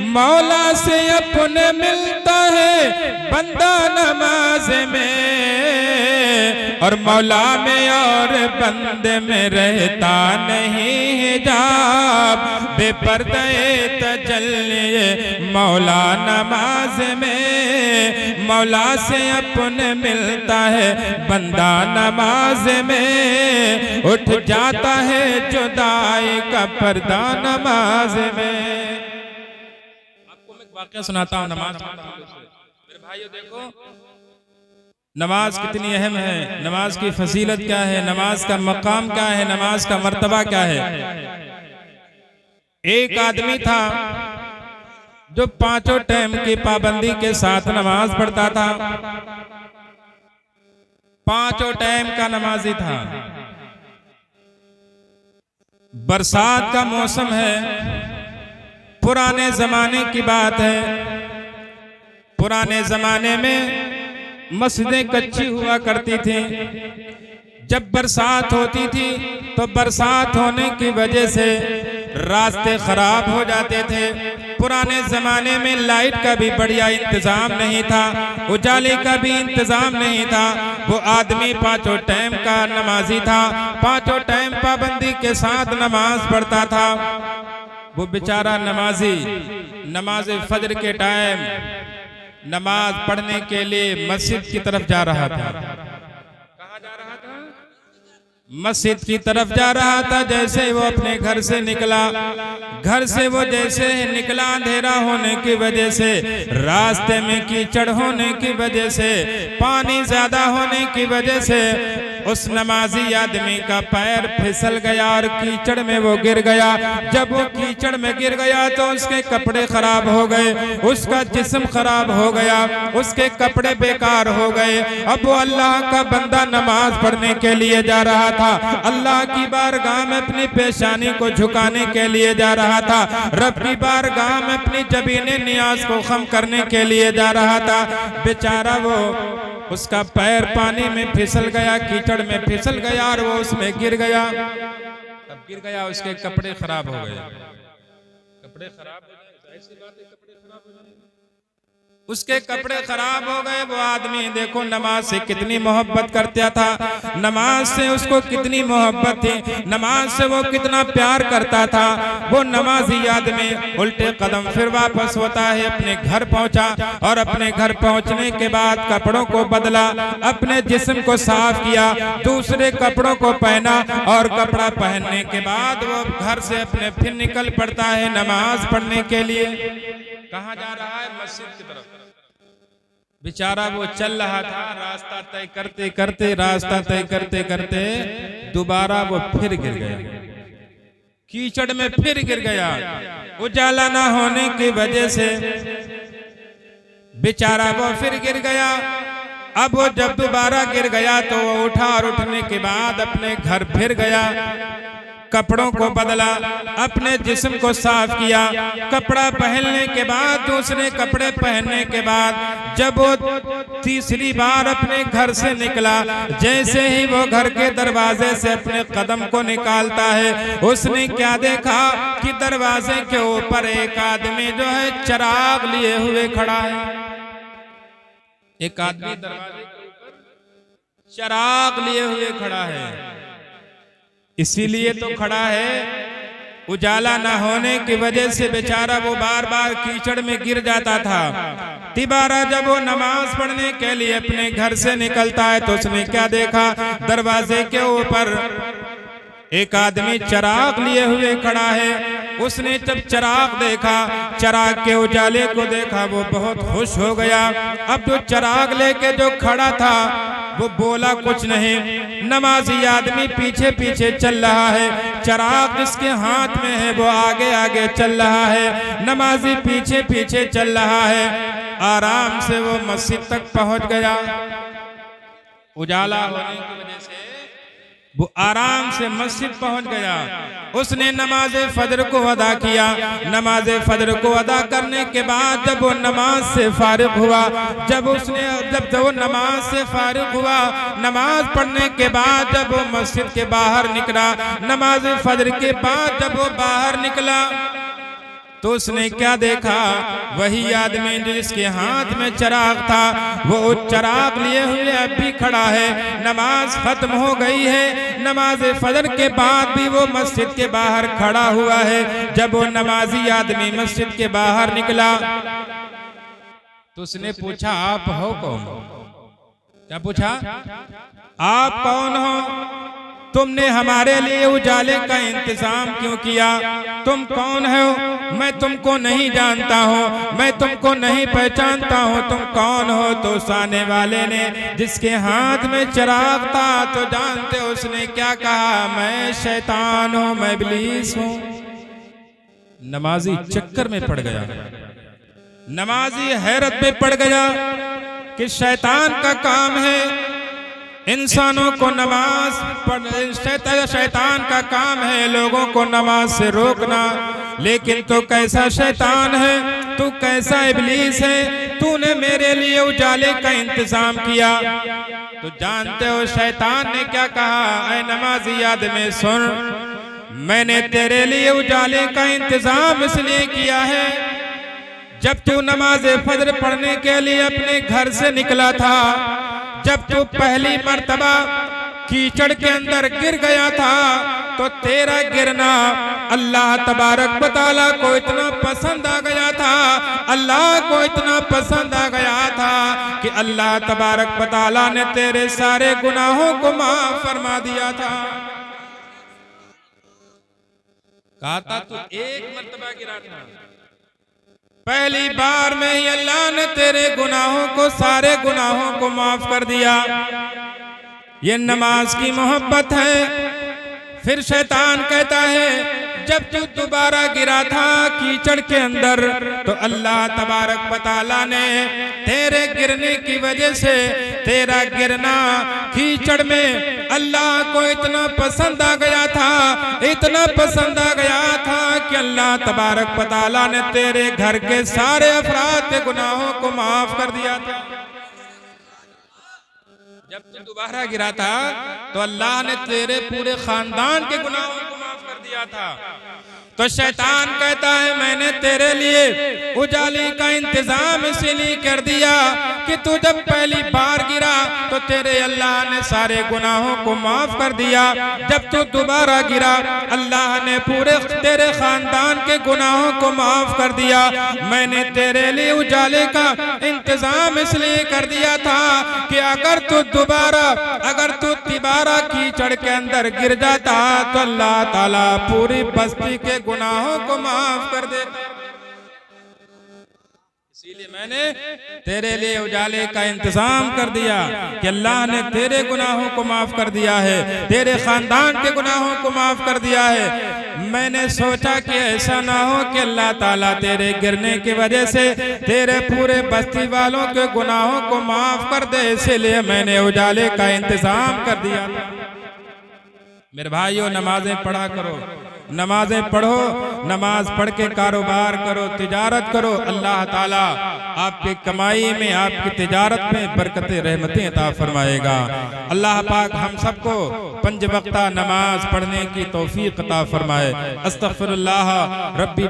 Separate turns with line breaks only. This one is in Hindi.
मौला से अपने मिलता है बंदा नमाज में, और मौला में और बंदे में रहता नहीं हिजाब। बेपर्दे तजल्ली मौला नमाज में, मौला से अपने मिलता है बंदा नमाज में, उठ जाता है जुदाई का पर्दा नमाज में। आपको मैं वाकया सुनाता हूँ नमाज। मेरे भाइयों देखो नमाज कितनी अहम है, नमाज की फजीलत क्या है, नमाज का मकाम क्या है, नमाज का मर्तबा क्या है। एक आदमी था जो पांचों टाइम की पाबंदी के साथ नमाज पढ़ता था, पांचों टाइम का नमाजी था। बरसात का मौसम है, पुराने जमाने की बात है। पुराने जमाने में मस्जिदें कच्ची हुआ करती थी। जब बरसात होती थी तो बरसात होने की वजह से रास्ते खराब हो जाते थे। पुराने जमाने में लाइट का भी बढ़िया इंतजाम नहीं था, उजाले का भी इंतजाम नहीं था। वो आदमी पांचों टाइम का नमाजी था, पांचों टाइम पाबंदी के साथ नमाज पढ़ता था। वो बेचारा नमाजी नमाज फजर के टाइम नमाज पढ़ने के लिए मस्जिद की तरफ जा रहा था। कहाँ जा रहा था? मस्जिद की तरफ जा रहा था। जैसे वो अपने घर से निकला, घर से वो जैसे निकला, अंधेरा होने की वजह से, रास्ते में कीचड़ होने की वजह से, पानी ज्यादा होने की वजह से उस नमाजी आदमी का पैर फिसल गया और कीचड़ में वो गिर गया। जब वो कीचड़ में गिर गया तो उसके कपड़े खराब हो गए, उसका जिस्म खराब हो गया, उसके कपड़े बेकार हो गए। अब वो अल्लाह का बंदा नमाज पढ़ने के लिए जा रहा था, अल्लाह की बारगाह में अपनी पेशानी को झुकाने के लिए जा रहा था, रब की बारगाह में अपनी जबीने नियाज को खम करने के लिए जा रहा था। बेचारा वो उसका पैर पानी में फिसल गया, कीचड़ में फिसल गया और वो उसमें गिर गया। अब गिर गया, उसके कपड़े खराब हो गए। कपड़े खराब हो गए, ऐसी बात है, कपड़े खराब हो गए। उसके कपड़े खराब हो गए। वो आदमी देखो नमाज से कितनी मोहब्बत करता था, नमाज से उसको कितनी मोहब्बत थी, नमाज से वो कितना प्यार करता था। वो नमाजी आदमी उल्टे कदम फिर वापस होता है, अपने घर पहुंचा और अपने घर पहुंचने के बाद कपड़ों को बदला, अपने जिस्म को साफ किया, दूसरे कपड़ों को पहना और कपड़ा पहनने के बाद वो घर से अपने फिर निकल पड़ता है नमाज पढ़ने के लिए। कहाँ जा रहा है? मस्जिद की तरफ। बेचारा वो चल रहा था, रास्ता तय करते करते, रास्ता तय करते करते दोबारा वो फिर गिर गया, कीचड़ में फिर गिर गया। उजाला ना होने की वजह से बेचारा वो फिर गिर गया। अब वो जब दोबारा गिर गया तो वो उठा और उठने के बाद अपने घर फिर गया, कपड़ों को बदला, अपने जिस्म को साफ किया, कपड़ा पहनने के बाद, दूसरे कपड़े पहनने के बाद जब वो तीसरी बार अपने घर से निकला, जैसे ही वो घर के दरवाजे से अपने कदम को निकालता है, उसने क्या देखा कि दरवाजे के ऊपर एक आदमी जो है चिराग लिए हुए खड़ा है। एक आदमी दरवाजे के ऊपर चिराग लिए हुए खड़ा है। इसीलिए तो खड़ा है, उजाला ना होने की वजह से बेचारा वो बार बार कीचड़ में गिर जाता था। तिबारा जब वो नमाज पढ़ने के लिए अपने घर से निकलता है तो उसने क्या देखा? दरवाजे के ऊपर एक आदमी चिराग लिए हुए खड़ा है। उसने जब चिराग देखा, चिराग के उजाले को देखा, वो बहुत खुश हो गया। अब जो चिराग लेके जो खड़ा था वो बोला कुछ नहीं। नमाजी आदमी पीछे पीछे चल रहा है, चिराग जिसके हाथ में है वो आगे आगे चल रहा है, नमाजी पीछे पीछे चल रहा है। आराम से वो मस्जिद तक पहुंच गया। उजाला होने की वजह से वो आराम से मस्जिद पहुंच गया। उसने नमाज फजर को अदा किया। नमाज फजर को अदा करने के बाद जब वो नमाज से फारिग हुआ, जब वो नमाज से फारिग हुआ, नमाज पढ़ने के बाद जब वो मस्जिद के बाहर निकला, नमाज फजर के बाद जब वो बाहर निकला तो उसने क्या देखा, वही आदमी जिसके हाथ में चिराग था वो चिराग लिए हुए अब भी खड़ा है। नमाज खत्म हो गई है, नमाज फजर के बाद भी वो मस्जिद के बाहर खड़ा हुआ है। जब वो नमाजी आदमी मस्जिद के बाहर निकला तो उसने पूछा, आप हो कौन? क्या पूछा? आप कौन हो? तुमने हमारे लिए उजाले का इंतजाम क्यों किया? तुम कौन हो? मैं तुमको नहीं जानता हूँ, मैं तुमको नहीं पहचानता हूँ, तुम कौन हो? तो सामने वाले ने, जिसके हाथ में चिराग था, तो जानते हो उसने क्या कहा, मैं शैतान हूँ, मैं इब्लीस हूँ। नमाजी चक्कर में पड़ गया, नमाजी हैरत में पड़ गया कि शैतान का काम है इंसानों को नमाज पढ़, शैतान का काम है लोगों को नमाज से रोकना। लेकिन तो कैसा शैतान है, तू कैसा इब्लीस है, तूने मेरे लिए उजाले का इंतजाम किया। तो जानते हो शैतान ने क्या कहा, ऐ नमाजी आदमी सुन, मैंने तेरे लिए उजाले का इंतजाम इसलिए किया है, जब तू नमाज फजर पढ़ने के लिए अपने घर से निकला था, जब तू पहली मर्तबा कीचड़ के अंदर गिर गया था, तो तेरा गिरना अल्लाह तबारक व तआला को इतना पसंद आ गया था, अल्लाह को इतना पसंद आ गया था कि अल्लाह तबारक व तआला ने तेरे सारे गुनाहों को माफ फरमा दिया था। कहा था तू एक मर्तबा गिरा था, पहली बार में ही अल्लाह ने तेरे गुनाहों को, सारे गुनाहों को माफ कर दिया। ये नमाज की मोहब्बत है। फिर शैतान कहता है, जब तू दोबारा गिरा था कीचड़ के अंदर, तो अल्लाह तबारक व तआला ने तेरे गिरने की वजह से, तेरा गिरना कीचड़ में अल्लाह को इतना पसंद आ गया था, इतना पसंद आ गया था कि अल्लाह तबारक व तआला ने तेरे घर के सारे अफराद के गुनाहों को माफ कर दिया था। जब तू दोबारा गिरा था तो अल्लाह ने तेरे पूरे खानदान के गुनाहों को माफ कर दिया था। तो शैतान कहता है, मैंने तेरे लिए उजाले का इंतजाम इसीलिए कर दिया कि तू जब पहली बार गिरा तो तेरे अल्लाह ने सारे गुनाहों को माफ कर दिया। जब तू दोबारा गिरा अल्लाह ने पूरे तेरे खानदान के गुनाहों को माफ कर दिया। मैंने तेरे लिए उजाले का इंतजाम इसलिए कर दिया था कि अगर तू तिबारा कीचड़ के अंदर गिर जाता तो अल्लाह ताला पूरी बस्ती के गुनाहों को माफ कर देता। इसीलिए मैंने तेरे लिए उजाले का इंतजाम कर दिया कि अल्लाह ने तेरे गुनाहों को माफ कर दिया है, तेरे खानदान के गुनाहों को माफ कर दिया है। मैंने सोचा कि ऐसा ना हो कि अल्लाह ताला तेरे गिरने की वजह से तेरे पूरे बस्ती वालों के गुनाहों को माफ कर दे, इसीलिए मैंने उजाले का इंतजाम कर दिया। मेरे भाइयों, नमाजें पढ़ा करो, नमाजें पढ़ो, नमाज पढ़ के कारोबार करो, तिजारत करो। अल्लाह ताला आपकी कमाई में, आपकी तिजारत में बरकतें, रहमतें अता फरमाएगा। अल्लाह पाक हम सबको 5 वक्ता नमाज पढ़ने की तौफीक अता फरमाए। अस्तगफिरुल्लाह रब्बी।